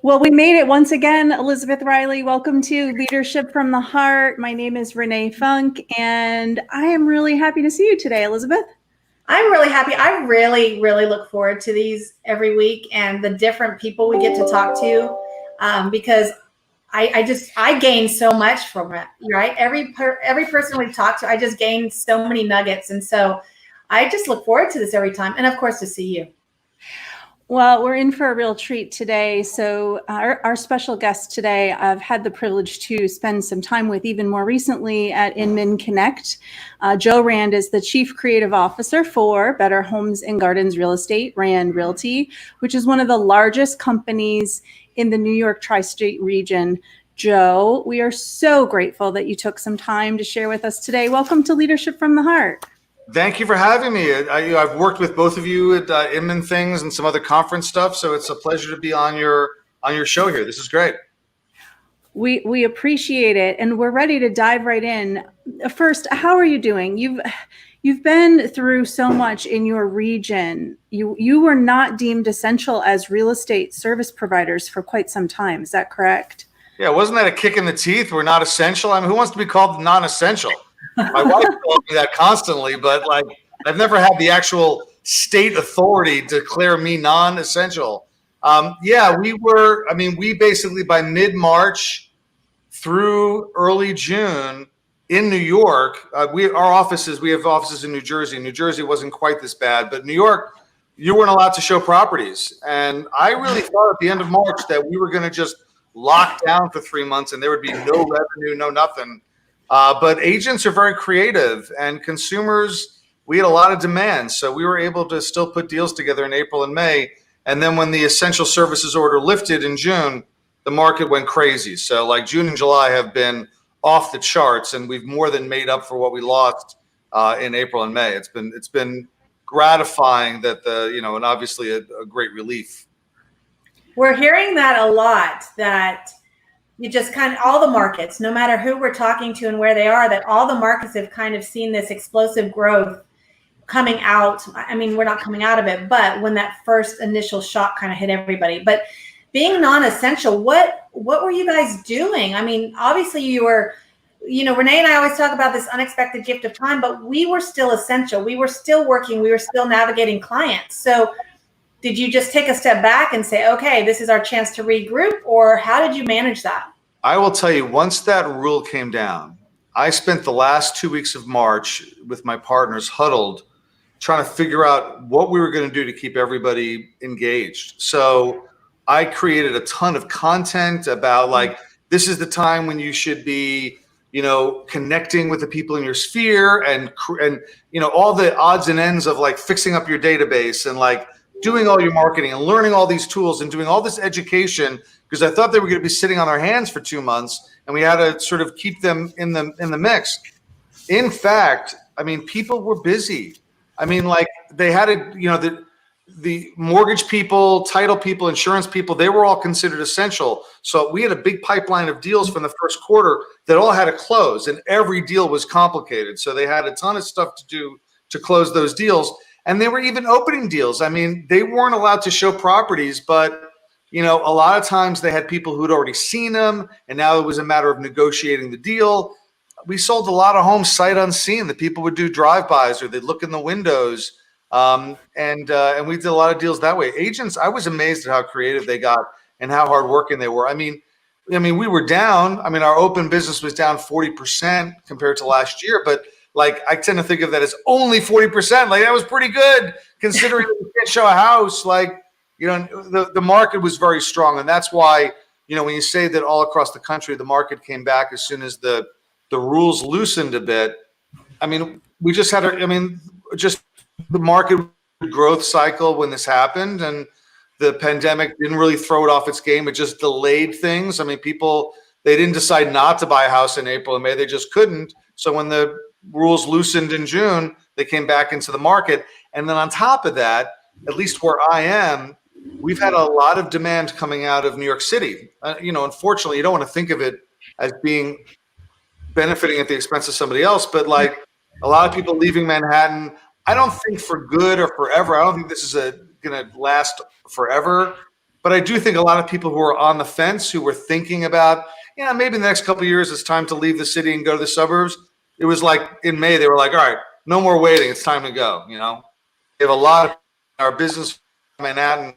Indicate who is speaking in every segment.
Speaker 1: Well, we made it once again. Elizabeth Riley, welcome to Leadership from the Heart. My name is Renee Funk, and I am really happy to see you today, Elizabeth.
Speaker 2: I'm really happy. I really, really look forward to these every week and the different people we get to talk to, because I gain so much from it, right? Every person we've talked to, I just gain so many nuggets. And so I just look forward to this every time. And of course, to see you.
Speaker 1: Well, we're in for a real treat today. So our special guest today, I've had the privilege to spend some time with even more recently at Inman Connect. Joe Rand is the Chief Creative Officer for Better Homes and Gardens Real Estate, Rand Realty, which is one of the largest companies in the New York tri-state region. Joe, we are so grateful that you took some time to share with us today. Welcome to Leadership from the Heart.
Speaker 3: Thank you for having me. I've worked with both of you at Inman Things and some other conference stuff, so it's a pleasure to be on your show here. This is great.
Speaker 1: We appreciate it, and we're ready to dive right in. First, how are you doing? You've been through so much in your region. You were not deemed essential as real estate service providers for quite some time. Is that correct?
Speaker 3: Yeah, wasn't that a kick in the teeth? We're not essential. I mean, who wants to be called non-essential? My wife told me that constantly, but like I've never had the actual state authority declare me non-essential. We basically by mid-March through early June in New York, we have offices in New Jersey. New Jersey wasn't quite this bad, but New York, you weren't allowed to show properties. And I really thought at the end of March that we were going to just lock down for 3 months and there would be no revenue, no nothing. But agents are very creative, and consumers, we had a lot of demand. So we were able to still put deals together in April and May. And then when the essential services order lifted in June, the market went crazy. So like June and July have been off the charts, and we've more than made up for what we lost in April and May. It's been gratifying that and obviously a great relief.
Speaker 2: We're hearing that a lot, that you just kind of all the markets, no matter who we're talking to and where they are, that all the markets have kind of seen this explosive growth coming out. I mean, we're not coming out of it, but when that first initial shock kind of hit everybody. But being non-essential, what were you guys doing? I mean, obviously you were, Renee and I always talk about this unexpected gift of time, but we were still essential. We were still working. We were still navigating clients. So did you just take a step back and say, okay, this is our chance to regroup, or how did you manage that?
Speaker 3: I will tell you, once that rule came down, I spent the last 2 weeks of March with my partners huddled, trying to figure out what we were going to do to keep everybody engaged. So I created a ton of content about like, this is the time when you should be, connecting with the people in your sphere and all the odds and ends of like fixing up your database and like doing all your marketing and learning all these tools and doing all this education, because I thought they were going to be sitting on our hands for 2 months and we had to sort of keep them in the mix. In fact, I mean, people were busy. I mean, like they had the mortgage people, title people, insurance people, they were all considered essential. So we had a big pipeline of deals from the first quarter that all had to close, and every deal was complicated. So they had a ton of stuff to do to close those deals. And they were even opening deals. I mean, they weren't allowed to show properties, but a lot of times they had people who'd already seen them, and now it was a matter of negotiating the deal. We sold a lot of homes sight unseen. The people would do drive-bys or they'd look in the windows, and we did a lot of deals that way. Agents, I was amazed at how creative they got and how hardworking they were. I mean, we were down. I mean, our open business was down 40% compared to last year, but like I tend to think of that as only 40%. Like that was pretty good considering you can't show a house. Like, the market was very strong. And that's why, when you say that all across the country, the market came back as soon as the rules loosened a bit. I mean, we just had just the market growth cycle when this happened, and the pandemic didn't really throw it off its game. It just delayed things. I mean, they didn't decide not to buy a house in April and May. They just couldn't. So when the rules loosened in June, they came back into the market. And then on top of that, at least where I am, we've had a lot of demand coming out of New York City. Unfortunately, you don't want to think of it as being benefiting at the expense of somebody else, but like a lot of people leaving Manhattan, I don't think for good or forever. I don't think this is going to last forever, But I do think a lot of people who are on the fence, who were thinking about, yeah, maybe in the next couple of years, it's time to leave the city and go to the suburbs. It was like in May, they were like, all right, no more waiting. It's time to go. We have a lot of our business in Manhattan,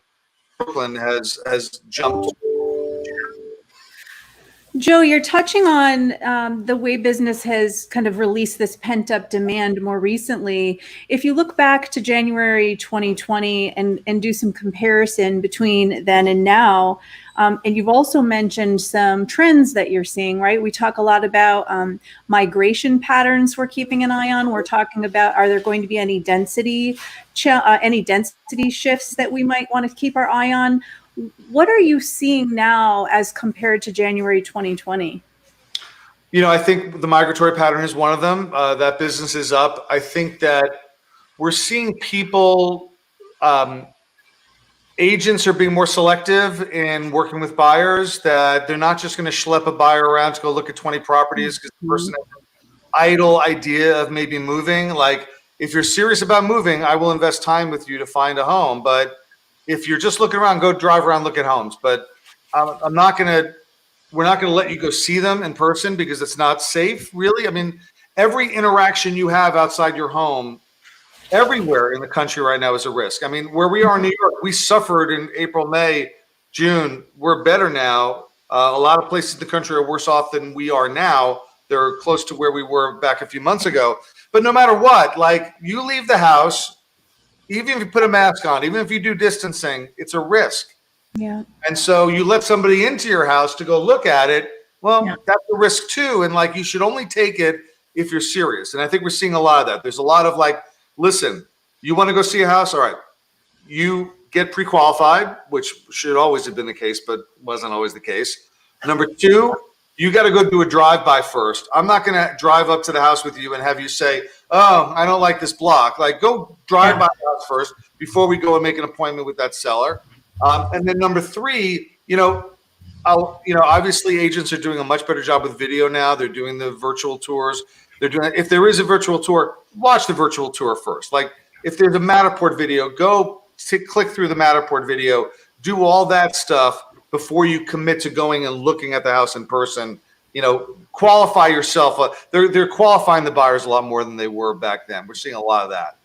Speaker 3: Brooklyn has jumped.
Speaker 1: Joe, you're touching on the way business has kind of released this pent up demand more recently. If you look back to January 2020 and do some comparison between then and now, and you've also mentioned some trends that you're seeing, right? We talk a lot about migration patterns we're keeping an eye on. We're talking about, are there going to be any density shifts that we might want to keep our eye on? What are you seeing now as compared to January 2020?
Speaker 3: I think the migratory pattern is one of them. That business is up. I think that we're seeing people, agents are being more selective in working with buyers, that they're not just going to schlep a buyer around to go look at 20 properties because the person has an idle idea of maybe moving. Like, if you're serious about moving, I will invest time with you to find a home. But if you're just looking around, go drive around, look at homes. But we're not going to let you go see them in person because it's not safe, really. I mean, every interaction you have outside your home, everywhere in the country right now, is a risk. I mean, where we are in New York, we suffered in April, May, June. We're better now. A lot of places in the country are worse off than we are now. They're close to where we were back a few months ago. But no matter what, like, you leave the house, even if you put a mask on, even if you do distancing, it's a risk.
Speaker 1: Yeah.
Speaker 3: And so you let somebody into your house to go look at it. Well, that's a risk too. And like, you should only take it if you're serious. And I think we're seeing a lot of that. There's a lot of like, listen, you want to go see a house? All right. You get pre-qualified, which should always have been the case, but wasn't always the case. Number two, you got to go do a drive-by first. I'm not going to drive up to the house with you and have you say, oh, I don't like this block. Like, go drive by the house first before we go and make an appointment with that seller. And then number three, obviously agents are doing a much better job with video now. They're doing the virtual tours. If there is a virtual tour, watch the virtual tour first. Like, if there's a Matterport video, go click through the Matterport video, do all that stuff before you commit to going and looking at the house in person. Qualify yourself. They're qualifying the buyers a lot more than they were back then. We're seeing a lot of that.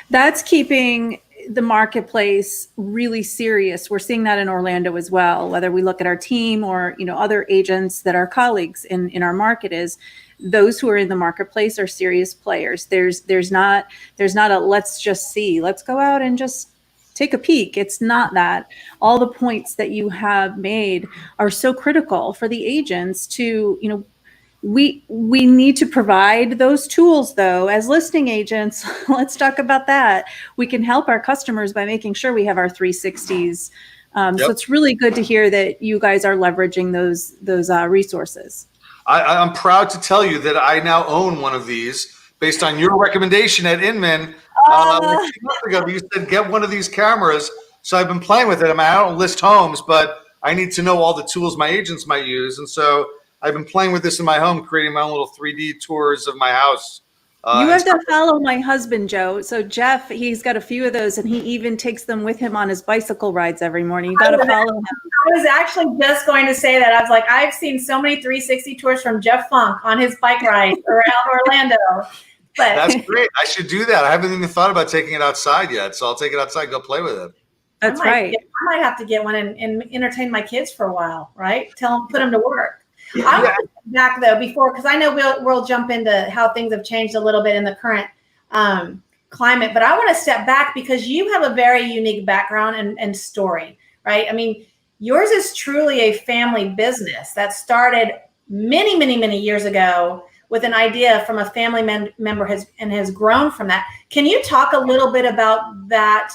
Speaker 1: That's keeping the marketplace really serious. We're seeing that in Orlando as well, whether we look at our team or, other agents that are colleagues in our market. Is those who are in the marketplace are serious players. There's not a let's just see, let's go out and just take a peek. It's not that. All the points that you have made are so critical for the agents to, we need to provide those tools, though, as listing agents. Let's talk about that. We can help our customers by making sure we have our 360s. So it's really good to hear that you guys are leveraging those resources.
Speaker 3: I'm proud to tell you that I now own one of these based on your recommendation at Inman. A few months ago, you said get one of these cameras. So I've been playing with it. I mean, I don't list homes, but I need to know all the tools my agents might use. And so I've been playing with this in my home, creating my own little 3D tours of my house.
Speaker 1: You have to follow my husband, Joe. So Jeff, he's got a few of those, and he even takes them with him on his bicycle rides every morning. You got to follow him.
Speaker 2: I was actually just going to say that. I was like, I've seen so many 360 tours from Jeff Funk on his bike ride around Orlando. But
Speaker 3: that's great. I should do that. I haven't even thought about taking it outside yet, so I'll take it outside, go play with it.
Speaker 1: That's right.
Speaker 2: I might have to get one and entertain my kids for a while, right? Put them to work. I want to step back though because I know we'll jump into how things have changed a little bit in the current climate, but I want to step back because you have a very unique background and story, right? I mean, yours is truly a family business that started many, many, many years ago with an idea from a family member has grown from that. Can you talk a little bit about that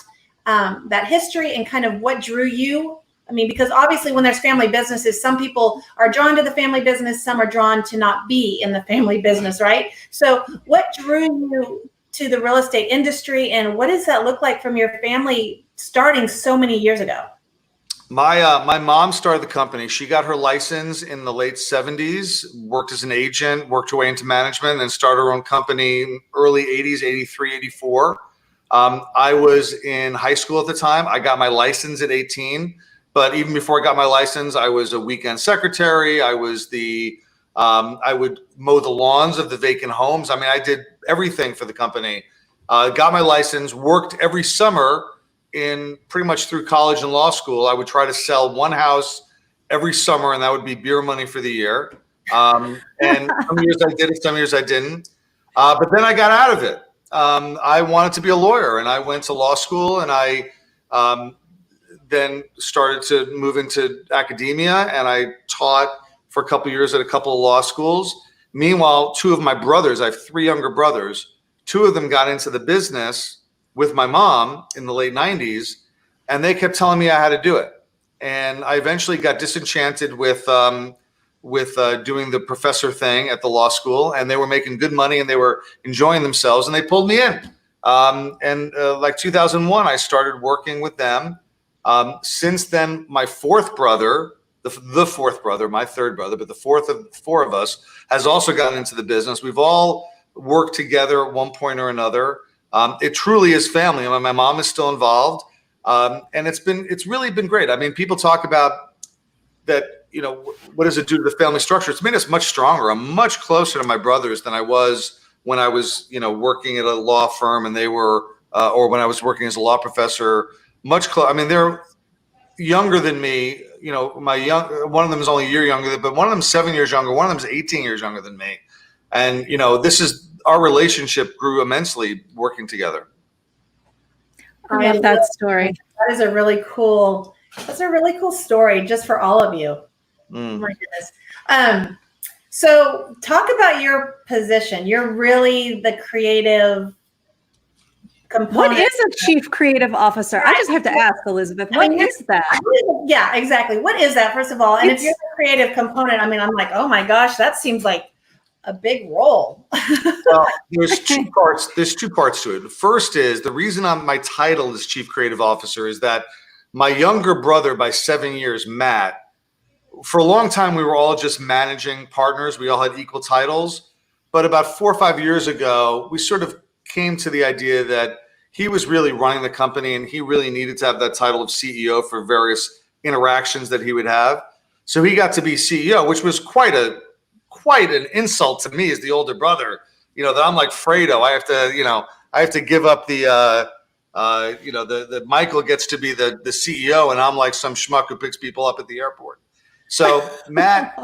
Speaker 2: history and kind of what drew you? I mean, because obviously when there's family businesses, some people are drawn to the family business, some are drawn to not be in the family business, right? So what drew you to the real estate industry, and what does that look like from your family starting so many years ago?
Speaker 3: My mom started the company. She got her license in the late 70s, worked as an agent, worked her way into management, and started her own company in early 80s, 83, 84. I was in high school at the time. I got my license at 18, but even before I got my license, I was a weekend secretary. I was I would mow the lawns of the vacant homes. I mean, I did everything for the company. Got my license, worked every summer in pretty much through college and law school. I would try to sell one house every summer, and that would be beer money for the year. And some years I did it, some years I didn't. But then I got out of it. I wanted to be a lawyer, and I went to law school, and I then started to move into academia, and I taught for a couple of years at a couple of law schools. Meanwhile, two of my brothers, I have three younger brothers, two of them got into the business with my mom in the late 90s, and they kept telling me I had to do it. And I eventually got disenchanted with doing the professor thing at the law school, and they were making good money and they were enjoying themselves, and they pulled me in. Like 2001, I started working with them. Since then, my fourth brother, the fourth brother, my third brother, but the fourth of four of us has also gotten into the business. We've all worked together at one point or another. It truly is family. I mean, my mom is still involved. And it's really been great. I mean, people talk about that, what does it do to the family structure? It's made us much stronger. I'm much closer to my brothers than I was when I was, working at a law firm, and they were, or when I was working as a law professor, much closer. I mean, they're younger than me. One of them is only a year younger, but one of them is 7 years younger. One of them is 18 years younger than me. And, our relationship grew immensely working together.
Speaker 1: I love that story.
Speaker 2: That is a really cool story just for all of you.
Speaker 3: Mm.
Speaker 2: Oh my goodness. So talk about your position. You're really the creative component.
Speaker 1: What is a chief creative officer? I just have to ask, Elizabeth, what is that?
Speaker 2: Yeah, exactly. What is that, first of all? And if you're the creative component, I mean, I'm like, oh my gosh, that seems like a big role.
Speaker 3: Well, there's two parts. There's two parts to it. The first is the reason my title is Chief Creative Officer is that my younger brother by 7 years, Matt, for a long time we were all just managing partners. We all had equal titles, but about 4 or 5 years ago, we sort of came to the idea that he was really running the company, and he really needed to have that title of CEO for various interactions that he would have. So he got to be CEO, which was quite an insult to me as the older brother, that I'm like Fredo. I have to give up the Michael gets to be the CEO, and I'm like some schmuck who picks people up at the airport. So Matt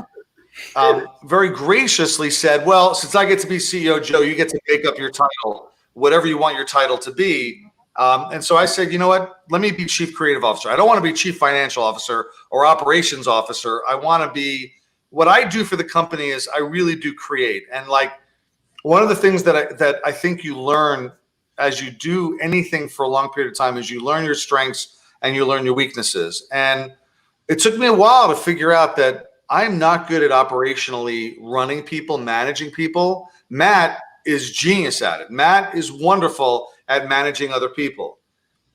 Speaker 3: very graciously said, well, since I get to be CEO, Joe, you get to make up your title, whatever you want your title to be. And so I said, you know what, let me be Chief Creative Officer. I don't want to be Chief Financial Officer or Operations Officer. I want to be, what I do for the company is I really do create. And like one of the things that I think you learn as you do anything for a long period of time is you learn your strengths and you learn your weaknesses. And it took me a while to figure out that I'm not good at operationally running people, managing people. Matt is genius at it. Matt is wonderful at managing other people.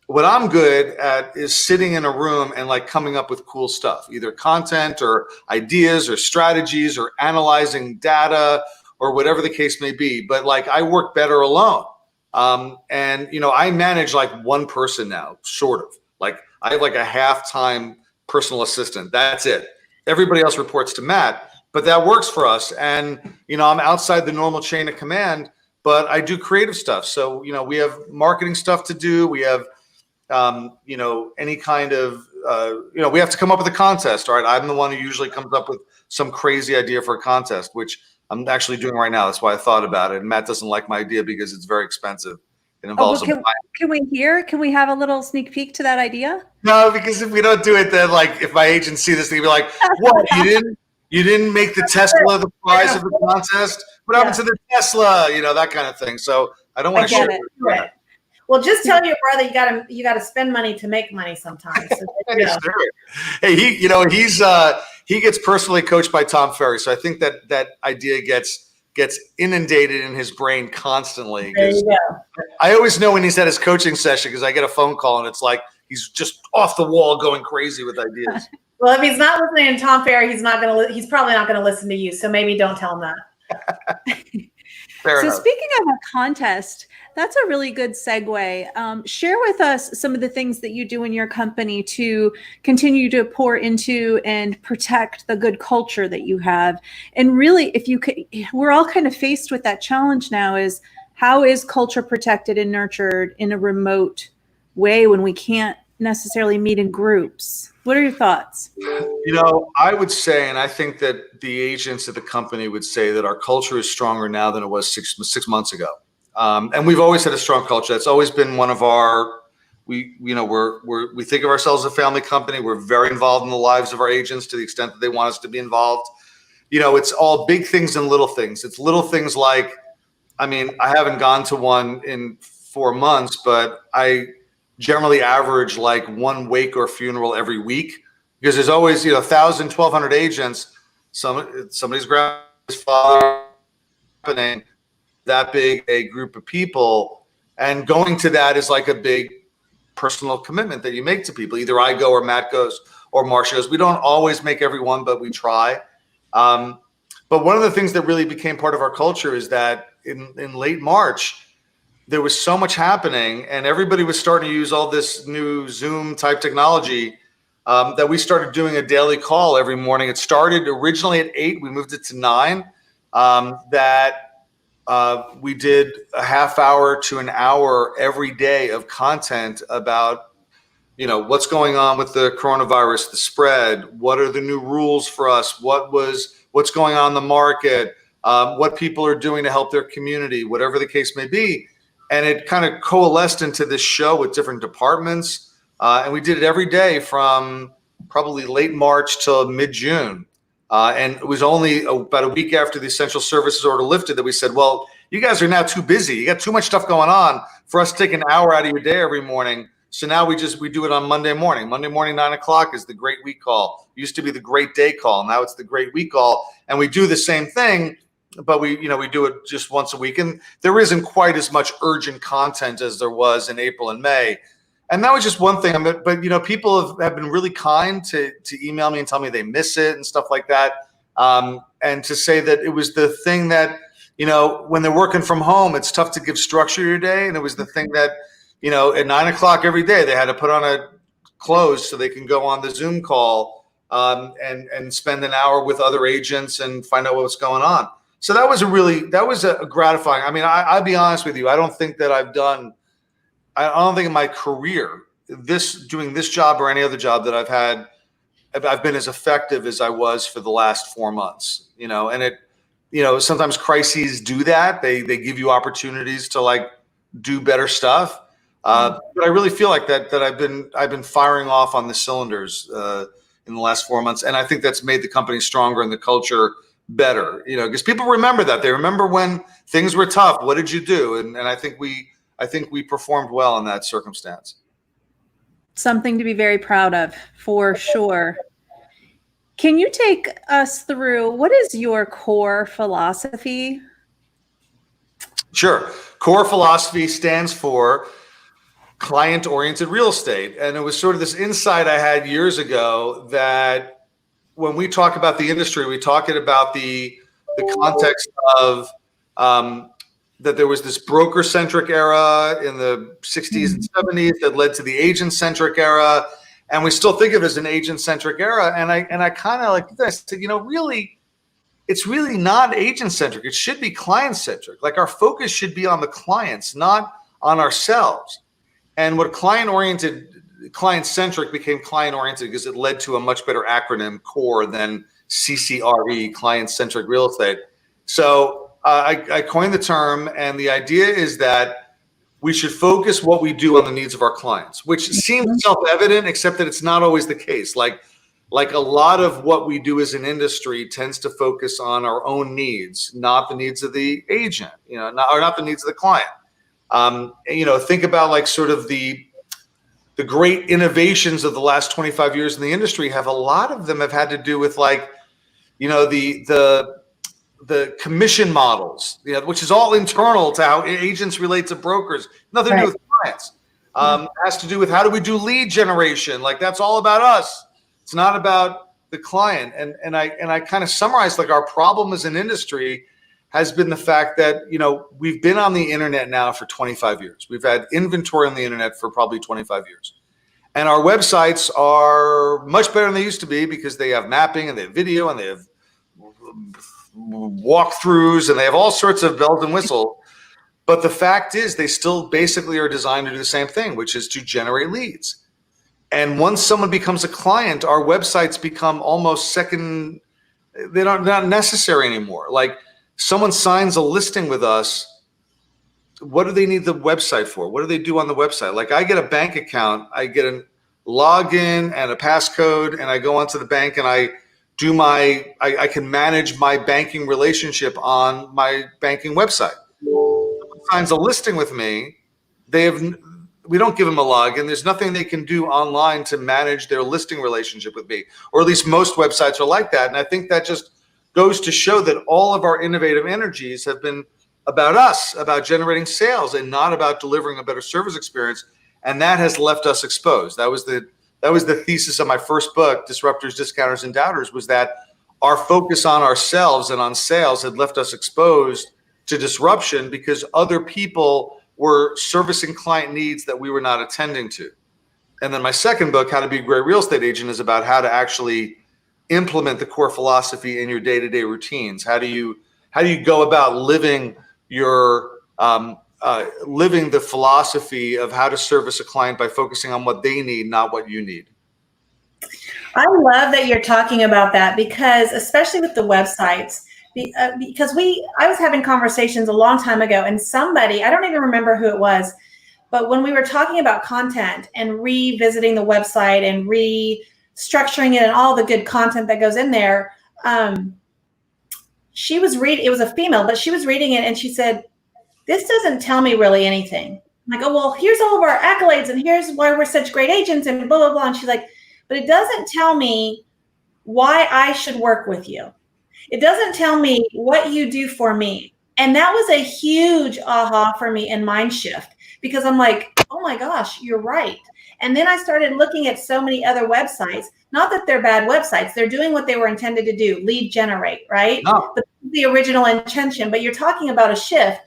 Speaker 3: What I'm good at is sitting in a room and like coming up with cool stuff, either content or ideas or strategies or analyzing data or whatever the case may be. But like I work better alone. And I manage like one person now, sort of. Like I have like a half-time personal assistant. That's it. Everybody else reports to Matt, but that works for us. And, I'm outside the normal chain of command, but I do creative stuff. So, we have marketing stuff to do. We have, any kind of, we have to come up with a contest. All right. I'm the one who usually comes up with some crazy idea for a contest, which I'm actually doing right now. That's why I thought about it. And Matt doesn't like my idea because it's very expensive. It involves.
Speaker 1: Can we have a little sneak peek to that idea?
Speaker 3: No, because if we don't do it, then like if my agents see this, they'll be like, what, you didn't make the Tesla the prize of the contest? What happened to the Tesla? That kind of thing. So I don't want to share it.
Speaker 2: Well, just tell your brother you gotta spend money to make money sometimes. So,
Speaker 3: Hey, he gets personally coached by Tom Ferry, so I think that idea gets inundated in his brain constantly.
Speaker 2: There you go.
Speaker 3: I always know when he's at his coaching session because I get a phone call and it's like he's just off the wall going crazy with ideas.
Speaker 2: Well, if he's not listening to Tom Ferry, he's probably not gonna listen to you. So maybe don't tell him that.
Speaker 3: Fair
Speaker 1: So
Speaker 3: enough.
Speaker 1: speaking of a contest, that's a really good segue. Share with us some of the things that you do in your company to continue to pour into and protect the good culture that you have. And really, if you could, we're all kind of faced with that challenge now is how is culture protected and nurtured in a remote way when we can't necessarily meet in groups? What are your thoughts?
Speaker 3: I would say, and I think that the agents at the company would say that our culture is stronger now than it was six months ago. And we've always had a strong culture. That's always been one of our. We think of ourselves as a family company. We're very involved in the lives of our agents to the extent that they want us to be involved. It's all big things and little things. It's little things like, I haven't gone to one in 4 months, but I generally average like one wake or funeral every week because there's always 1,000, 1,200 agents. Somebody's grandfather's father happening, that big a group of people, and going to that is like a big personal commitment that you make to people. Either I go or Matt goes or Marcia goes. We don't always make everyone, but we try. But one of the things that really became part of our culture is that in late March, there was so much happening and everybody was starting to use all this new Zoom type technology that we started doing a daily call every morning. It started originally at 8, we moved it to 9, we did a half hour to an hour every day of content about, what's going on with the coronavirus, the spread, what are the new rules for us, what's going on in the market, what people are doing to help their community, whatever the case may be. And it kind of coalesced into this show with different departments. And we did it every day from probably late March till mid-June. And it was only about a week after the essential services order lifted that we said, well, you guys are now too busy. You got too much stuff going on for us to take an hour out of your day every morning. So now we do it on Monday morning. Monday morning, 9 o'clock is the great week call. It used to be the great day call. Now it's the great week call. And we do the same thing, but we do it just once a week. And there isn't quite as much urgent content as there was in April and May. And that was just one thing. But people have been really kind to email me and tell me they miss it and stuff like that. And to say that it was the thing that, when they're working from home, it's tough to give structure to your day. And it was the thing that, at 9 o'clock every day, they had to put on a clothes so they can go on the Zoom call and spend an hour with other agents and find out what's going on. So that was a gratifying. I'll be honest with you. I don't think in my career, doing this job or any other job that I've had, I've been as effective as I was for the last 4 months, and sometimes crises do that. They give you opportunities to do better stuff. But I really feel like that I've been firing off on the cylinders in the last 4 months. And I think that's made the company stronger and the culture better, because people remember that. They remember when things were tough. What did you do? And I think we performed well in that circumstance.
Speaker 1: Something to be very proud of, for sure. Can you take us through what is your core philosophy?
Speaker 3: Sure. Core philosophy stands for client-oriented real estate. And it was sort of this insight I had years ago that when we talk about the industry, we talk it about the context of that there was this broker-centric era in the 60s and 70s that led to the agent-centric era. And we still think of it as an agent-centric era. And I kind of like this, really, it's really not agent-centric. It should be client-centric. Our focus should be on the clients, not on ourselves. And what client-centric became client-oriented because it led to a much better acronym, CORE, than CCRE, client-centric real estate. So I coined the term, and the idea is that we should focus what we do on the needs of our clients, which seems self-evident, except that it's not always the case. Like a lot of what we do as an industry tends to focus on our own needs, not the needs of the agent, not the needs of the client. Think about sort of the great innovations of the last 25 years in the industry. A lot of them have had to do with the commission models, which is all internal to how agents relate to brokers. Nothing to do with clients. Has to do with how do we do lead generation? That's all about us. It's not about the client. And I kind of summarized our problem as an industry has been the fact that, we've been on the internet now for 25 years. We've had inventory on the internet for probably 25 years. And our websites are much better than they used to be because they have mapping and they have video and they have walkthroughs and they have all sorts of bells and whistles. But the fact is they still basically are designed to do the same thing, which is to generate leads. And once someone becomes a client, our websites become almost second. They're not necessary anymore. Like someone signs a listing with us. What do they need the website for? What do they do on the website? Like I get a bank account, I get a login and a passcode, and I go onto the bank and I can manage my banking relationship on my banking website. Someone signs a listing with me, we don't give them a login. There's nothing they can do online to manage their listing relationship with me, or at least most websites are like that. And I think that just goes to show that all of our innovative energies have been about us, about generating sales, and not about delivering a better service experience. And that has left us exposed. That was the thesis of my first book, Disruptors, Discounters, and Doubters, was that our focus on ourselves and on sales had left us exposed to disruption because other people were servicing client needs that we were not attending to. And then my second book, How to Be a Great Real Estate Agent, is about how to actually implement the core philosophy in your day-to-day routines. How do you go about living living the philosophy of how to service a client by focusing on what they need, not what you need?
Speaker 2: I love that you're talking about that, because especially with the websites, because I was having conversations a long time ago, and somebody, I don't even remember who it was, but when we were talking about content and revisiting the website and restructuring it and all the good content that goes in there, she was reading, it was a female, but she was reading it and she said, this doesn't tell me really anything. I'm like, oh, well, here's all of our accolades and here's why we're such great agents and blah, blah, blah. And she's like, but it doesn't tell me why I should work with you. It doesn't tell me what you do for me. And that was a huge aha for me and mind shift, because I'm like, oh my gosh, you're right. And then I started looking at so many other websites, not that they're bad websites. They're doing what they were intended to do, lead generate, right?
Speaker 3: No.
Speaker 2: But the original intention, but you're talking about a shift.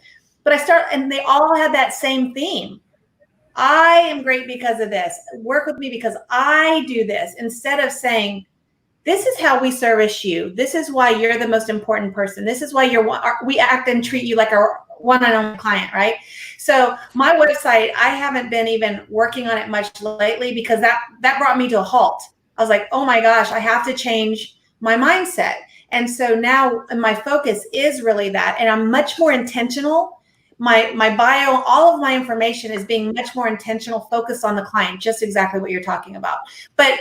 Speaker 2: But and they all had that same theme. I am great because of this. Work with me because I do this. Instead of saying, this is how we service you. This is why you're the most important person. This is why we act and treat you like our one and only client, right? So my website, I haven't been even working on it much lately because that brought me to a halt. I was like, oh my gosh, I have to change my mindset. And so now my focus is really that. And I'm much more intentional. My bio, all of my information is being much more intentional, focused on the client, just exactly what you're talking about. But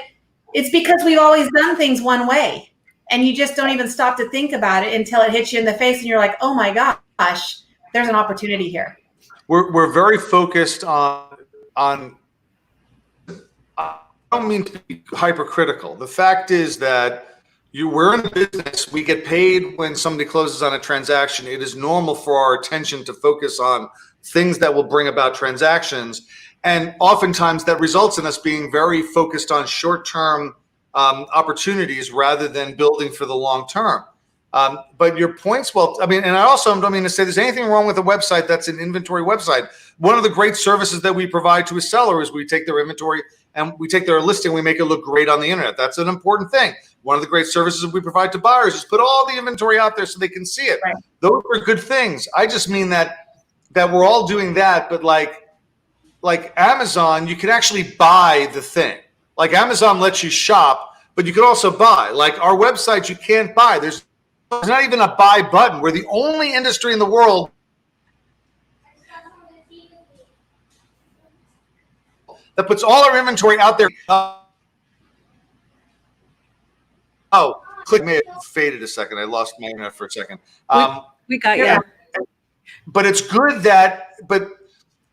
Speaker 2: it's because we've always done things one way, and you just don't even stop to think about it until it hits you in the face and you're like, oh my gosh, there's an opportunity here.
Speaker 3: We're very focused on I don't mean to be hypercritical. The fact is that we're in business, we get paid when somebody closes on a transaction. It is normal for our attention to focus on things that will bring about transactions. And oftentimes that results in us being very focused on short-term opportunities rather than building for the long term. But your point's well, and I also don't mean to say there's anything wrong with a website that's an inventory website. One of the great services that we provide to a seller is we take their inventory and we take their listing, we make it look great on the internet. That's an important thing. One of the great services we provide to buyers is put all the inventory out there so they can see it. Right. Those are good things. I just mean that we're all doing that, but like Amazon, you can actually buy the thing. Like Amazon lets you shop, but you can also buy. Like our website, you can't buy. There's not even a buy button. We're the only industry in the world that puts all our inventory out there. Click may have faded a second. I lost my internet for a second.
Speaker 1: We got you.
Speaker 3: But it's good but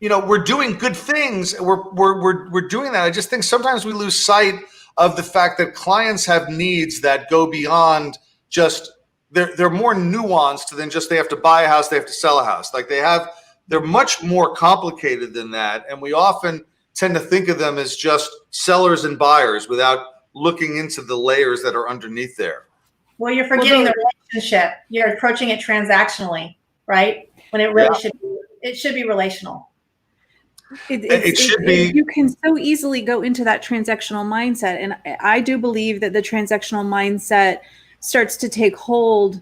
Speaker 3: we're doing good things. We're doing that. I just think sometimes we lose sight of the fact that clients have needs that go beyond just they're more nuanced than just they have to buy a house, they have to sell a house. Like they're much more complicated than that. And we often tend to think of them as just sellers and buyers without looking into the layers that are underneath there.
Speaker 2: Well, you're forgetting the relationship. You're approaching it transactionally, right? When it really should be relational.
Speaker 3: It should be.
Speaker 1: You can so easily go into that transactional mindset. And I do believe that the transactional mindset starts to take hold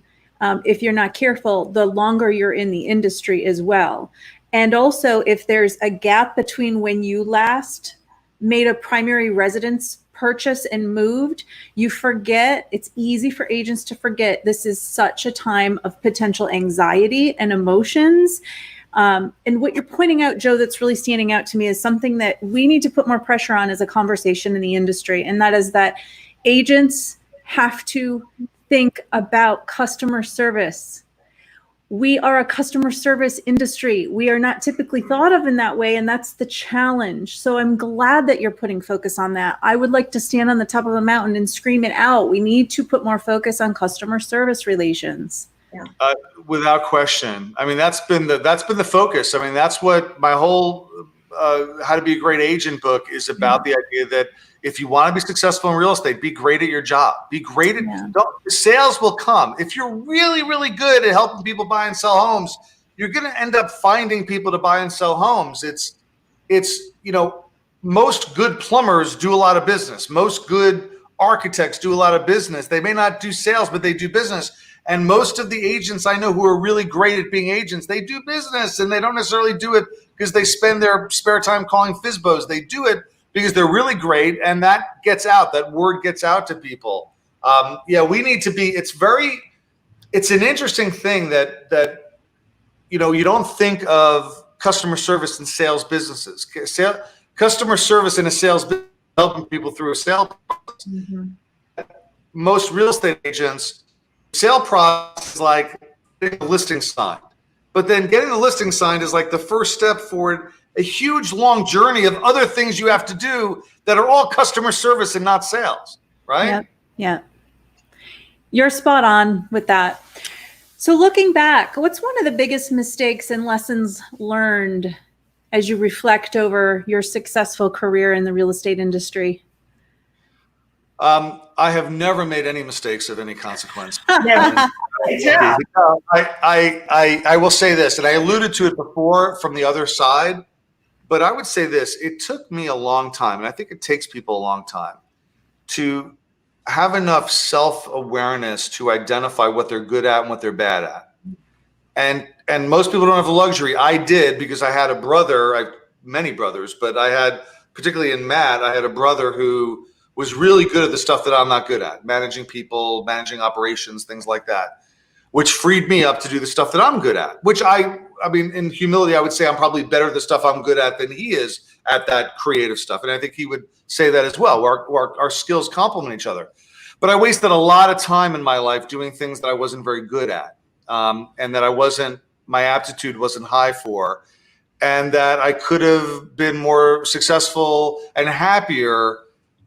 Speaker 1: if you're not careful, the longer you're in the industry as well. And also, if there's a gap between when you last made a primary residence purchase and moved, you forget. It's easy for agents to forget. This is such a time of potential anxiety and emotions. And what you're pointing out, Joe, that's really standing out to me is something that we need to put more pressure on as a conversation in the industry. And that is that agents have to think about customer service. We are a customer service industry. We are not typically thought of in that way, and that's the challenge. So I'm glad that you're putting focus on that. I would like to stand on the top of a mountain and scream it out. We need to put more focus on customer service relations.
Speaker 2: Yeah.
Speaker 3: Without question. I mean, that's been the focus. I mean, that's what my whole How to Be a Great Agent book is about. The idea that if you want to be successful in real estate, be great at your job. Be great at sales will come. If you're really, really good at helping people buy and sell homes, you're going to end up finding people to buy and sell homes. It's most good plumbers do a lot of business. Most good architects do a lot of business. They may not do sales, but they do business. And most of the agents I know who are really great at being agents, they do business, and they don't necessarily do it because they spend their spare time calling FSBOs. They do it because they're really great, and that gets out. That word gets out to people. We need to be. It's an interesting thing that you don't think of customer service in sales businesses. Customer service in a sales business, helping people through a sale process. Mm-hmm. Most real estate agents, sale process is like getting a listing signed. But then getting the listing signed is like the first step forward, a huge long journey of other things you have to do that are all customer service and not sales, right?
Speaker 1: Yeah. You're spot on with that. So looking back, what's one of the biggest mistakes and lessons learned as you reflect over your successful career in the real estate industry?
Speaker 3: I have never made any mistakes of any consequence.
Speaker 2: Yeah.
Speaker 3: I will say this, and I alluded to it before from the other side, but I would say this: it took me a long time, and I think it takes people a long time to have enough self-awareness to identify what they're good at and what they're bad at. And most people don't have the luxury. I did, because I had a brother. I have many brothers, but I had, particularly in Matt, I had a brother who was really good at the stuff that I'm not good at, managing people, managing operations, things like that, which freed me up to do the stuff that I'm good at, which I mean, in humility, I would say I'm probably better at the stuff I'm good at than he is at that creative stuff. And I think he would say that as well. Our skills complement each other. But I wasted a lot of time in my life doing things that I wasn't very good at, and that my aptitude wasn't high for, and that I could have been more successful and happier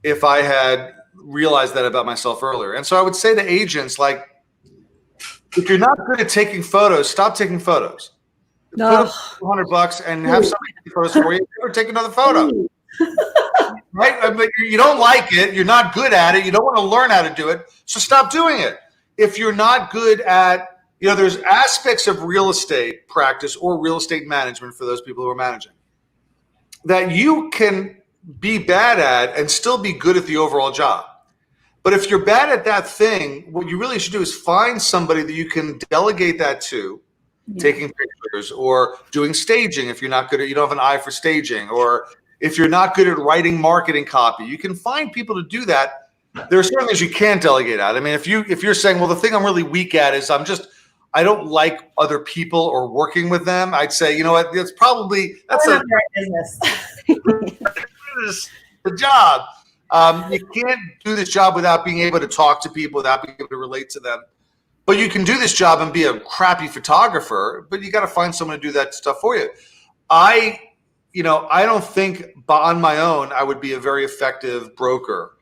Speaker 3: if I had realized that about myself earlier. And so I would say to agents, like, if you're not good at taking photos, stop taking photos.
Speaker 1: No.
Speaker 3: Put up $200 and have somebody take photos for you. Never take another photo. Right? I mean, you don't like it. You're not good at it. You don't want to learn how to do it. So stop doing it. If you're not good at, there's aspects of real estate practice or real estate management for those people who are managing that you can be bad at and still be good at the overall job. But if you're bad at that thing, what you really should do is find somebody that you can delegate that to, taking pictures or doing staging. If you're not good at, you don't have an eye for staging, or if you're not good at writing marketing copy, you can find people to do that. There are certain things you can't delegate out. I mean, if you're saying, well, the thing I'm really weak at is I don't like other people or working with them, I'd say, you know what, that's
Speaker 2: not your business.
Speaker 3: The job. You can't do this job without being able to talk to people, without being able to relate to them. But you can do this job and be a crappy photographer, but you got to find someone to do that stuff for you. I don't think on my own I would be a very effective broker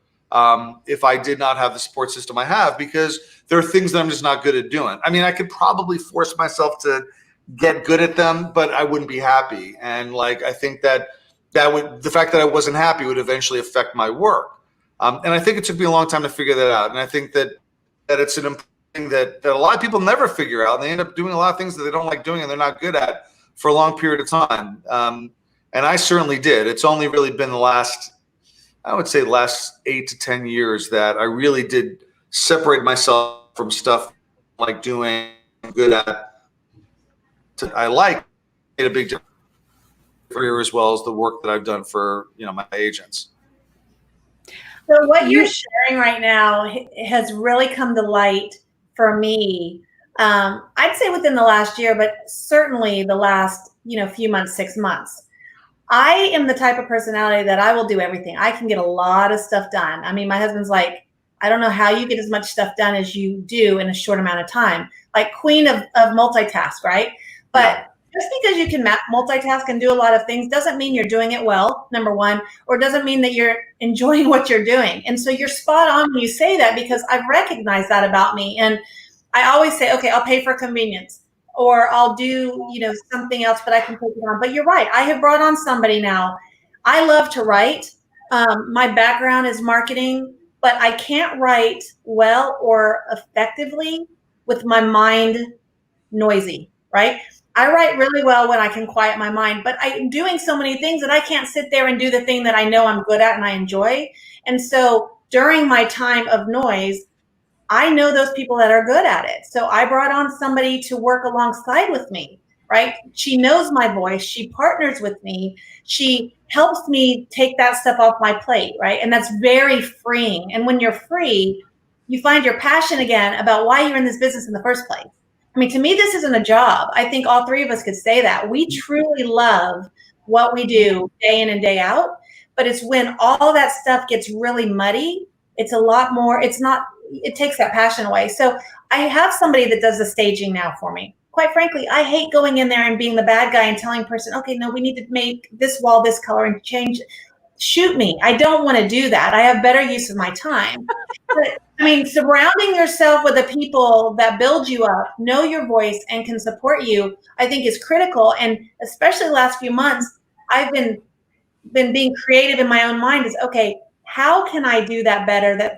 Speaker 3: if I did not have the support system I have, because there are things that I'm just not good at doing. I mean, I could probably force myself to get good at them, but I wouldn't be happy. And I think that the fact that I wasn't happy would eventually affect my work. And I think it took me a long time to figure that out. And I think that that it's an important thing that a lot of people never figure out, and they end up doing a lot of things that they don't like doing and they're not good at for a long period of time. And I certainly did. It's only really been I would say the last 8 to 10 years that I really did separate myself from stuff like doing good at. I like made a big difference career as well as the work that I've done for my agents.
Speaker 2: So what you're sharing right now has really come to light for me. I'd say within the last year, but certainly the last few months, 6 months. I am the type of personality that I will do everything. I can get a lot of stuff done. I mean, my husband's like, I don't know how you get as much stuff done as you do in a short amount of time. Like queen of multitask, right? But just because you can multitask and do a lot of things doesn't mean you're doing it well, number one, or doesn't mean that you're enjoying what you're doing. And so you're spot on when you say that, because I've recognized that about me. And I always say, okay, I'll pay for convenience, or I'll do, something else, but I can take it on. But you're right. I have brought on somebody now. I love to write. My background is marketing, but I can't write well or effectively with my mind noisy, right? I write really well when I can quiet my mind, but I'm doing so many things that I can't sit there and do the thing that I know I'm good at and I enjoy. And so during my time of noise, I know those people that are good at it. So I brought on somebody to work alongside with me, right? She knows my voice. She partners with me. She helps me take that stuff off my plate, right? And that's very freeing. And when you're free, you find your passion again about why you're in this business in the first place. I mean, to me, this isn't a job. I think all three of us could say that. We truly love what we do day in and day out. But it's when all that stuff gets really muddy, it's a lot more, it takes that passion away. So I have somebody that does the staging now for me. Quite frankly, I hate going in there and being the bad guy and telling a person, okay, no, we need to make this wall this color and change. Shoot me. I don't want to do that. I have better use of my time. But I mean, surrounding yourself with the people that build you up, know your voice, and can support you, I think is critical. And especially the last few months, I've been being creative in my own mind is, okay, how can I do that better, that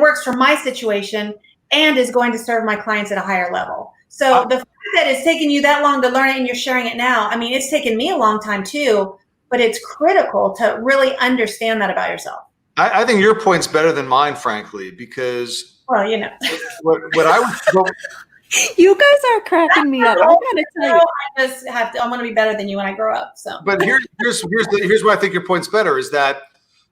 Speaker 2: works for my situation and is going to serve my clients at a higher level. So the fact that it's taken you that long to learn it and you're sharing it now, I mean, it's taken me a long time too, but it's critical to really understand that about yourself.
Speaker 3: I think your point's better than mine, frankly, because what I would.
Speaker 1: You guys are cracking me up. I gotta tell you.
Speaker 2: I want to be better than you when I grow up. So,
Speaker 3: but here's why I think your point's better is that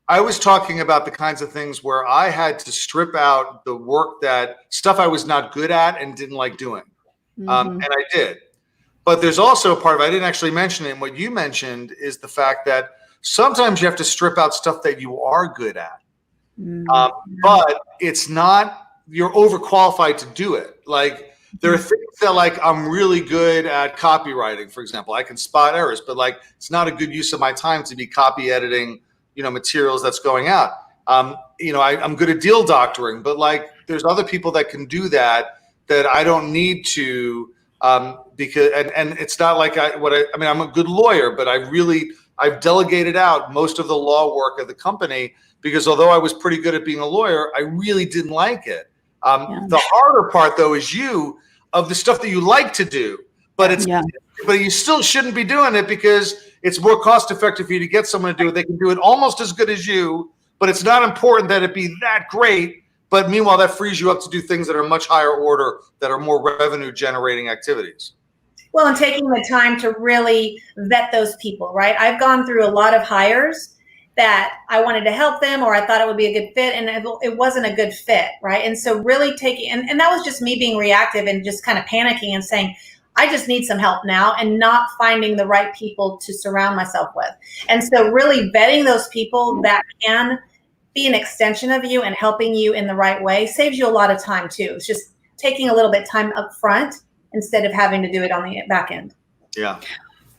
Speaker 3: I was talking about the kinds of things where I had to strip out the work stuff I was not good at and didn't like doing, and I did. But there's also a part of I didn't actually mention it. And what you mentioned is the fact that sometimes you have to strip out stuff that you are good at, but it's not, you're overqualified to do it. Like there are things that like I'm really good at copywriting, for example. I can spot errors, but like it's not a good use of my time to be copy editing, materials that's going out. I'm good at deal doctoring, but like there's other people that can do that I don't need to, because it's not like I'm a good lawyer, but I've delegated out most of the law work of the company because although I was pretty good at being a lawyer, I really didn't like it. The harder part though is of the stuff that you like to do, but but you still shouldn't be doing it because it's more cost effective for you to get someone to do it. They can do it almost as good as you, but it's not important that it be that great. But meanwhile, that frees you up to do things that are much higher order, that are more revenue generating activities.
Speaker 2: Well, and taking the time to really vet those people, right? I've gone through a lot of hires that I wanted to help them or I thought it would be a good fit and it wasn't a good fit, right? And so really taking, and that was just me being reactive and just kind of panicking and saying, I just need some help now and not finding the right people to surround myself with. And so really vetting those people that can be an extension of you and helping you in the right way saves you a lot of time too. It's just taking a little bit of time up front instead of having to do it on the back end.
Speaker 3: Yeah.